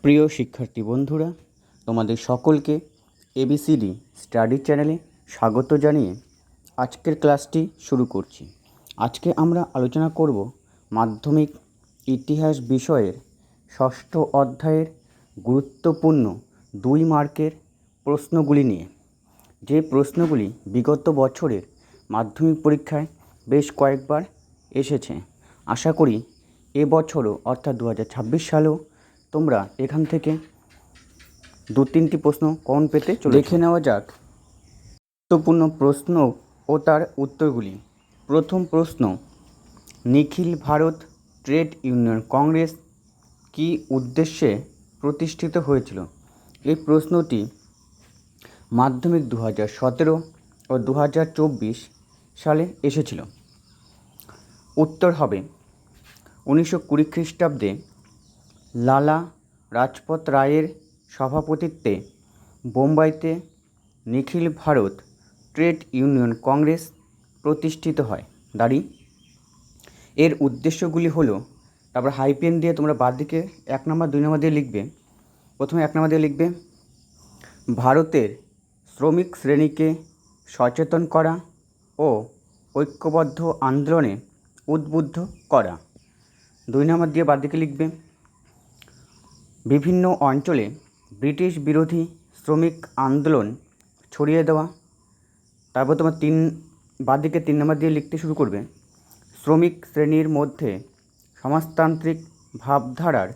প্রিয় শিক্ষার্থী বন্ধুরা, তোমাদের সকলকে এবিসিডি স্টাডি চ্যানেলে স্বাগত জানিয়ে আজকের ক্লাসটি শুরু করছি। আজকে আমরা আলোচনা করব মাধ্যমিক ইতিহাস বিষয়ের ষষ্ঠ অধ্যায়ের গুরুত্বপূর্ণ 2 মার্কের প্রশ্নগুলি নিয়ে। যে প্রশ্নগুলি বিগত বছরের মাধ্যমিক পরীক্ষায় বেশ কয়েকবার এসেছে। আশা করি এবছরও অর্থাৎ 2026 সালেও তোমরা এখান থেকে 2-3টি প্রশ্ন কমন পেতে চলেছ। দেখে নেওয়া যাক গুরুত্বপূর্ণ প্রশ্ন ও তার উত্তরগুলি। প্রথম প্রশ্ন, নিখিল ভারত ট্রেড ইউনিয়ন কংগ্রেস কী উদ্দেশ্যে প্রতিষ্ঠিত হয়েছিল? এই প্রশ্নটি মাধ্যমিক 2017 ও 2024 সালে এসেছিল। উত্তর হবে 1920 খ্রিস্টাব্দে লালা রাজপথ রায়ের সভাপতিত্বে বোম্বাইতে নিখিল ভারত ট্রেড ইউনিয়ন কংগ্রেস প্রতিষ্ঠিত হয়। দাঁড়ি এর উদ্দেশ্যগুলি হলো, তারপর হাইপেন দিয়ে তোমরা বাদ দিকে 1 নম্বর 2 নম্বর দিয়ে লিখবে। প্রথমে 1 নম্বর দিয়ে লিখবে ভারতের শ্রমিক শ্রেণীকে সচেতন করা ও ঐক্যবদ্ধ আন্দোলনে উদ্বুদ্ধ করা। 2 নম্বর দিয়ে বাদ দিকে লিখবে বিভিন্ন অঞ্চলে ব্রিটিশ বিরোধী শ্রমিক আন্দোলন ছড়িয়ে দেওয়া। তারপর তোমার বাদ দিকে 3 নম্বর দিয়ে লিখতে শুরু করবে শ্রমিক শ্রেণীর মধ্যে সমাজতান্ত্রিক ভাবধারার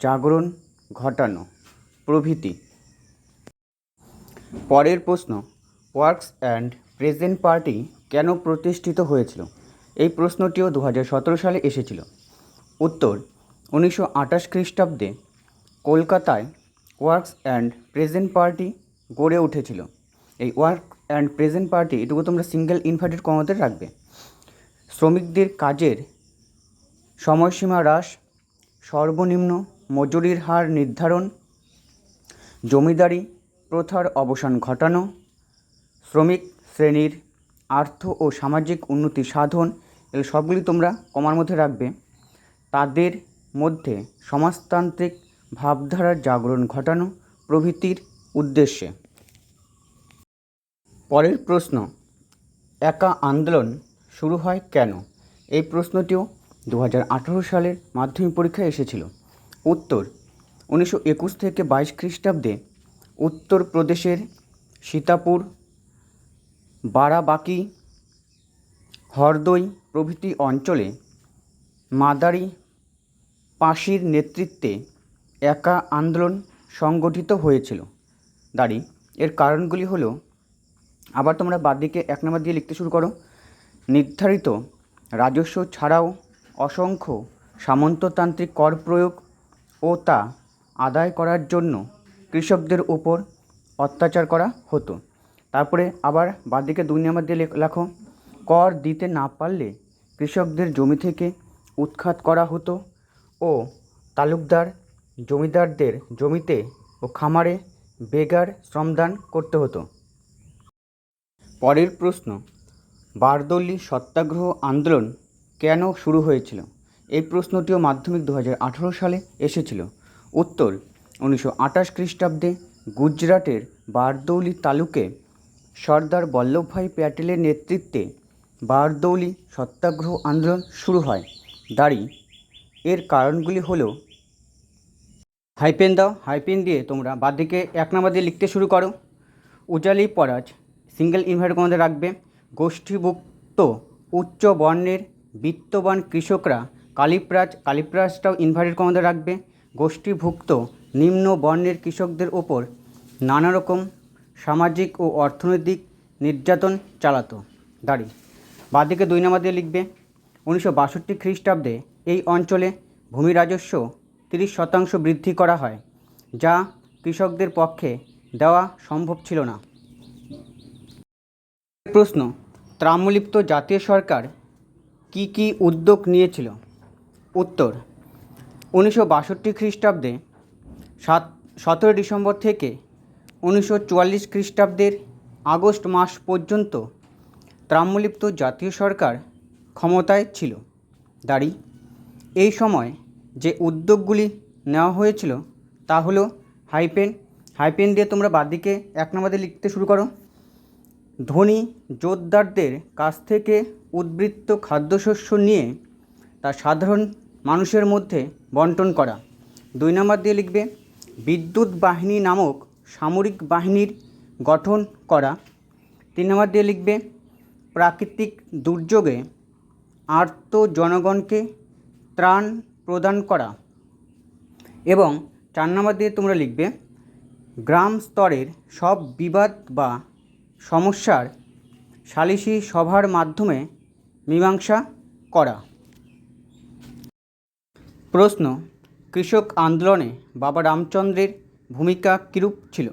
জাগরণ ঘটানো প্রভৃতি। পরের প্রশ্ন, ওয়ার্কস অ্যান্ড প্রেজেন্ট পার্টি কেন প্রতিষ্ঠিত হয়েছিল? এই প্রশ্নটিও 2017 সালে এসেছিল। উত্তর 1928 খ্রিস্টাব্দে কলকাতায় ওয়ার্কস অ্যান্ড প্রেজেন্ট পার্টি গড়ে উঠেছিল। এই ওয়ার্ক অ্যান্ড প্রেজেন্ট পার্টি এটুকু তোমরা সিঙ্গেল ইনভার্টেড কমাতে রাখবে। শ্রমিকদের কাজের সময়সীমা হ্রাস, সর্বনিম্ন মজুরির হার নির্ধারণ, জমিদারি প্রথার অবসান ঘটানো, শ্রমিক শ্রেণীর আর্থ ও সামাজিক উন্নতি সাধন, এগুলো সবগুলি তোমরা কমার মধ্যে রাখবে। তাদের মধ্যে সমাজতান্ত্রিক ভাবধারার জাগরণ ঘটানো প্রভৃতির উদ্দেশ্যে। পরের প্রশ্ন, একা আন্দোলন শুরু হয় কেন? এই প্রশ্নটিও 2018 সালের মাধ্যমিক পরীক্ষায় এসেছিল। উত্তর 1921 থেকে 22 খ্রিস্টাব্দে উত্তরপ্রদেশের সীতাপুর, বারাবাঁকি, হরদই প্রভৃতি অঞ্চলে মাদারি পাশির নেতৃত্বে একা আন্দোলন সংগঠিত হয়েছিল। দাঁড়ি এর কারণগুলি হলো, আবার তোমরা বাদ দিকে 1 নম্বর দিয়ে লিখতে শুরু করো নির্ধারিত রাজস্ব ছাড়াও অসংখ্য সামন্ততান্ত্রিক কর প্রয়োগ ও তা আদায় করার জন্য কৃষকদের উপর অত্যাচার করা হতো। তারপরে আবার বাদ দিকে 2 নম্বর দিয়ে লেখো কর দিতে না পারলে কৃষকদের জমি থেকে উৎখাত করা হতো ও তালুকদার জমিদারদের জমিতে ও খামারে বেগার শ্রমদান করতে হতো। পরের প্রশ্ন, বারদৌলি সত্যাগ্রহ আন্দোলন কেন শুরু হয়েছিল? এই প্রশ্নটিও মাধ্যমিক 2018 সালে এসেছিল। উত্তর 1928 খ্রিস্টাব্দে গুজরাটের বারদৌলি তালুকে সর্দার বল্লভভাই প্যাটেলের নেতৃত্বে বারদৌলি সত্যাগ্রহ আন্দোলন শুরু হয়। দাঁড়ি এর কারণগুলি হলো, হাইপেন দাও, হাইপেন দিয়ে তোমরা বাদ দিকে 1 নম্বর দিয়ে লিখতে শুরু করো উজালি পরাজ সিঙ্গেল ইনভার্টেড কমাতে রাখবে গোষ্ঠীভুক্ত উচ্চ বর্ণের বিত্তবান কৃষকরা কালিপ্রাজটাও ইনভার্টেড কমাতে রাখবে গোষ্ঠীভুক্ত নিম্ন বর্ণের কৃষকদের ওপর নানা রকম সামাজিক ও অর্থনৈতিক নির্যাতন চালাতো। দাঁড়ি বাদ দিকে 2 নম্বর দিয়ে লিখবে 1962 খ্রিস্টাব্দে এই অঞ্চলে ভূমি রাজস্ব 30% বৃদ্ধি করা হয়, যা কৃষকদের পক্ষে দেওয়া সম্ভব ছিল না। প্রশ্ন, ত্রাম্যলিপ্ত জাতীয় সরকার কি কি উদ্যোগ নিয়েছিল? উত্তর 1962 খ্রিস্টাব্দে 17 ডিসেম্বর থেকে 1944 খ্রিস্টাব্দের আগস্ট মাস পর্যন্ত ত্রাম্যলিপ্ত জাতীয় সরকার ক্ষমতায় ছিল। দাঁড়ি এই সময় যে উদ্যোগগুলি নেওয়া হয়েছিল তা হলো হাইপেন। হাইপেন দিয়ে তোমরা বাদিকে 1 নম্বর দিয়ে লিখতে শুরু করো। ধনী জোতদারদের কাছ থেকে উদ্বৃত্ত খাদ্যশস্য নিয়ে তা সাধারণ মানুষের মধ্যে বন্টন করা। 2 নম্বর দিয়ে লিখবে বিদ্যুৎ বাহিনী নামক সামরিক বাহিনীর গঠন করা। 3 নম্বর দিয়ে লিখবে প্রাকৃতিক দুর্যোগে আর্ত জনগণকে ত্রাণ প্রদান করা। এবং 4 নম্বর দিয়ে তোমরা লিখবে গ্রাম স্তরের সব বিবাদ বা সমস্যার সালিশি সভার মাধ্যমে মীমাংসা করা। প্রশ্ন, কৃষক আন্দোলনে বাবা রামচন্দ্রের ভূমিকা কীরূপ ছিল?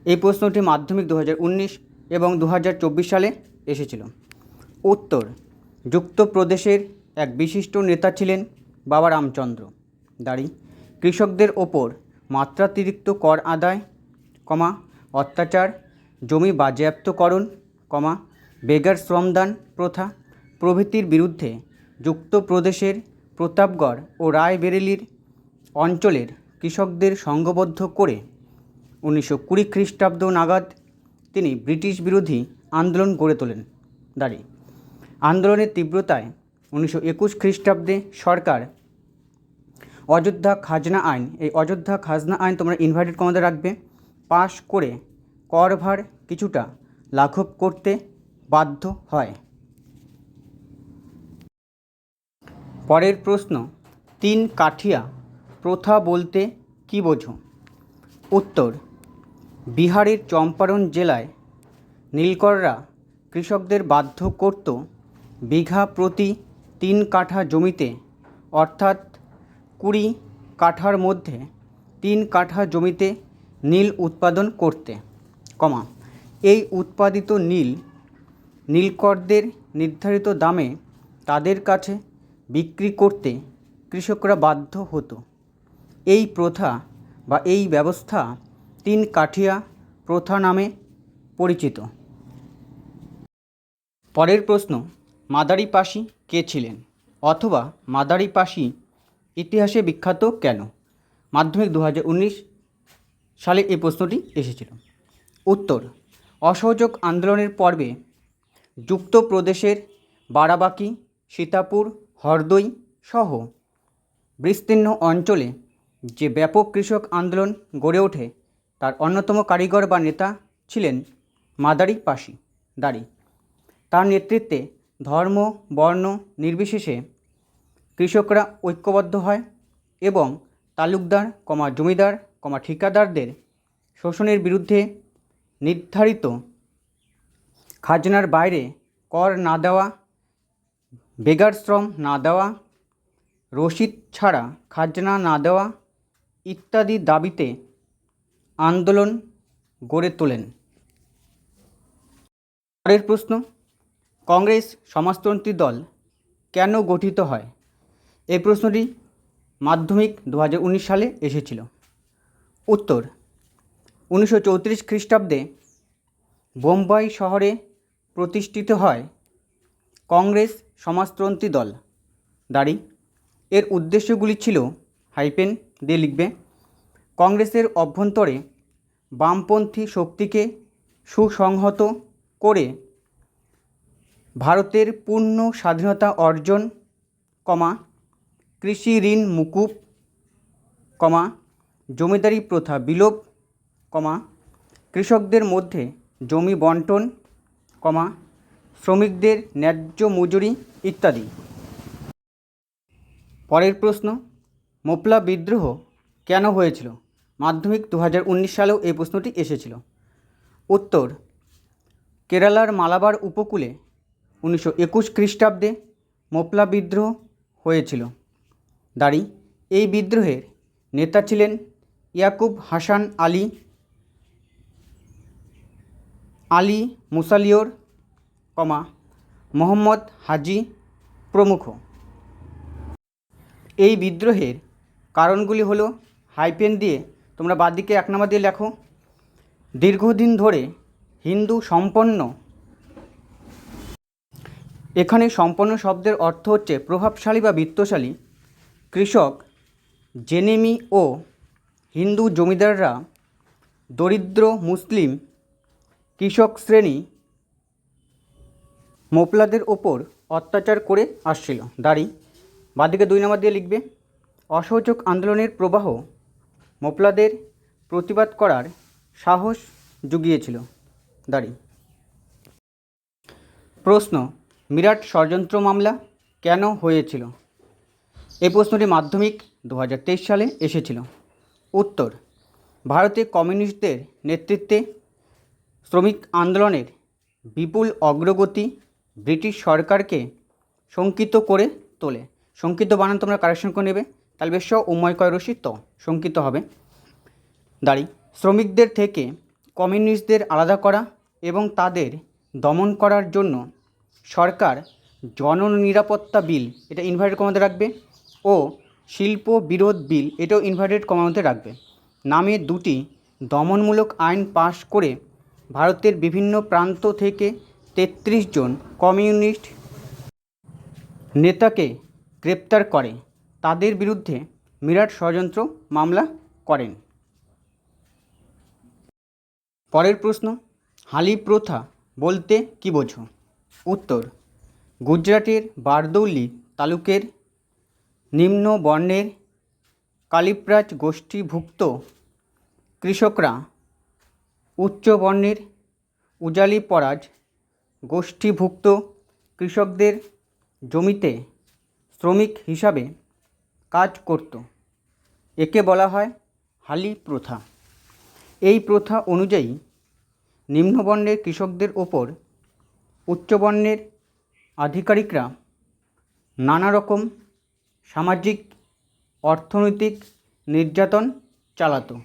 এই প্রশ্নটি মাধ্যমিক 2019 এবং 2024 সালে এসেছিল। উত্তর, যুক্তপ্রদেশের এক বিশিষ্ট নেতা ছিলেন বাবা রামচন্দ্র দাঁড়ি। কৃষকদের ওপর মাত্রাতিরিক্ত কর আদায়, অত্যাচার, জমি বাজেয়াপ্তকরণ, বেগার শ্রমদান প্রথা প্রভৃতির বিরুদ্ধে যুক্তপ্রদেশের প্রতাপগড় ও রায়বেরেলির অঞ্চলের কৃষকদের সংঘবদ্ধ করে 1920 খ্রিস্টাব্দ নাগাদ তিনি ব্রিটিশ বিরোধী আন্দোলন গড়ে তোলেন দাঁড়ি। আন্দোলনের তীব্রতায় 1921 খ্রিস্টাব্দে সরকার অযোধ্যা খাজনা আইন, এই অযোধ্যা খাজনা আইন তোমরা ইনভার্টেড কমাতে রাখবে, পাশ করে করভার কিছুটা লাঘব করতে বাধ্য হয়। পরের প্রশ্ন, 3 কাঠিয়া প্রথা বলতে কী বোঝো? উত্তর, বিহারের চম্পারণ জেলায় নীলকররা কৃষকদের বাধ্য করত বিঘা প্রতি 3 কাঠা জমিতে, অর্থাৎ 20 কাঠার মধ্যে 3 কাঠা জমিতে নীল উৎপাদন করতে, এই উৎপাদিত নীল নীলকরদের নির্ধারিত দামে তাদের কাছে বিক্রি করতে কৃষকরা বাধ্য হতো। এই প্রথা বা এই ব্যবস্থা 3 কাঠিয়া প্রথা নামে পরিচিত। পরের প্রশ্ন, মাদারিপাশি কে ছিলেন অথবা মাদারিপাশি ইতিহাসে বিখ্যাত কেন? মাধ্যমিক 2019 সালে এই প্রশ্নটি এসেছিল। উত্তর, অসহযোগ আন্দোলনের পর্বে যুক্তপ্রদেশের বারাবাঁকি, সীতাপুর, হরদই সহ বিস্তীর্ণ অঞ্চলে যে ব্যাপক কৃষক আন্দোলন গড়ে ওঠে তার অন্যতম কারিগর বা নেতা ছিলেন মাদারিপাশি দাঁড়ি। তার নেতৃত্বে ধর্ম বর্ণ নির্বিশেষে কৃষকরা ঐক্যবদ্ধ হয় এবং তালুকদার, জমিদার, ঠিকাদারদের শোষণের বিরুদ্ধে নির্ধারিত খাজনার বাইরে কর না দেওয়া, বেগার শ্রম না দেওয়া, রসিদ ছাড়া খাজনা না দেওয়া ইত্যাদি দাবিতে আন্দোলন গড়ে তোলেন। পরের প্রশ্ন, কংগ্রেস সমাজতন্ত্রী দল কেন গঠিত হয়? এই প্রশ্নটি মাধ্যমিক 2019 সালে এসেছিল। উত্তর, 1934 খ্রিস্টাব্দে বোম্বাই শহরে প্রতিষ্ঠিত হয় কংগ্রেস সমাজতন্ত্রী দল দাঁড়ি। এর উদ্দেশ্যগুলি ছিল, হাইপেন দিয়ে লিখবে, কংগ্রেসের অভ্যন্তরে বামপন্থী শক্তিকে সুসংহত করে ভারতের পূর্ণ স্বাধীনতা অর্জন, কৃষি ঋণ মুকুব, জমিদারি প্রথা বিলোপ, কৃষকদের মধ্যে জমি বন্টন, শ্রমিকদের ন্যায্য মজুরি ইত্যাদি। পরের প্রশ্ন, মোপলা বিদ্রোহ কেন হয়েছিল? মাধ্যমিক 2019 সালেও এই প্রশ্নটি এসেছিল। উত্তর, কেরালার মালাবার উপকূলে 1921 খ্রিস্টাব্দে মোপলা বিদ্রোহ হয়েছিল দাঁড়ি। এই বিদ্রোহের নেতা ছিলেন ইয়াকুব হাসান আলী মুসালিওর, মোহাম্মদ হাজি প্রমুখ। এই বিদ্রোহের কারণগুলি হলো, হাইপেন দিয়ে তোমরা বাদিকে 1 নম্বর দিয়ে লেখো, দীর্ঘদিন ধরে হিন্দু সম্পন্ন, এখানে সম্পন্ন শব্দের অর্থ হচ্ছে প্রভাবশালী বা বিত্তশালী কৃষক জেনেমি ও হিন্দু জমিদাররা দরিদ্র মুসলিম কৃষক শ্রেণী মোপলাদের ওপর অত্যাচার করে আসছিল। দাঁড়ি বাদিকে 2 নম্বর দিয়ে লিখবে অসহযোগ আন্দোলনের প্রবাহ মোপলাদের প্রতিবাদ করার সাহস জুগিয়েছিল। দাঁড়ি প্রশ্ন, মিরাট ষড়যন্ত্র মামলা কেন হয়েছিল? এই প্রশ্নটি মাধ্যমিক 2023 সালে এসেছিল। উত্তর, ভারতে কমিউনিস্টদের নেতৃত্বে শ্রমিক আন্দোলনের বিপুল অগ্রগতি ব্রিটিশ সরকারকে শঙ্কিত করে তোলে। শঙ্কিত বানান তোমরা কারেকশন করে নেবে, তাহলে বেশ উময়কয় রসি ত শঙ্কিত হবে। দাঁড়ি শ্রমিকদের থেকে কমিউনিস্টদের আলাদা করা এবং তাদের দমন করার জন্য সরকার জননিরাপত্তা বিল, এটা ইনভার্টেড কমাতে রাখবে, ও শিল্প বিরোধ বিল, এটাও ইনভার্টেড কমাতে রাখবে, নামে 2টি দমনমূলক আইন পাশ করে ভারতের বিভিন্ন প্রান্ত থেকে 33 জন কমিউনিস্ট নেতাকে গ্রেপ্তার করে তাদের বিরুদ্ধে মিরাট ষড়যন্ত্র মামলা করেন। পরের প্রশ্ন, হালি প্রথা বলতে কী বোঝো? উত্তর, গুজরাটের বারদৌলি তালুকের নিম্ন বর্ণের কালিপ্রাজ গোষ্ঠীভুক্ত কৃষকরা উচ্চ বর্ণের উজালি পরাজ গোষ্ঠীভুক্ত কৃষকদের জমিতে শ্রমিক হিসাবে কাজ করত। একে বলা হয় হালি প্রথা। এই প্রথা অনুযায়ী নিম্নবর্ণের কৃষকদের ওপর উচ্চবর্ণের আধিকারিকরা নানা রকম সামাজিক অর্থনৈতিক নির্যাতন চালাতো।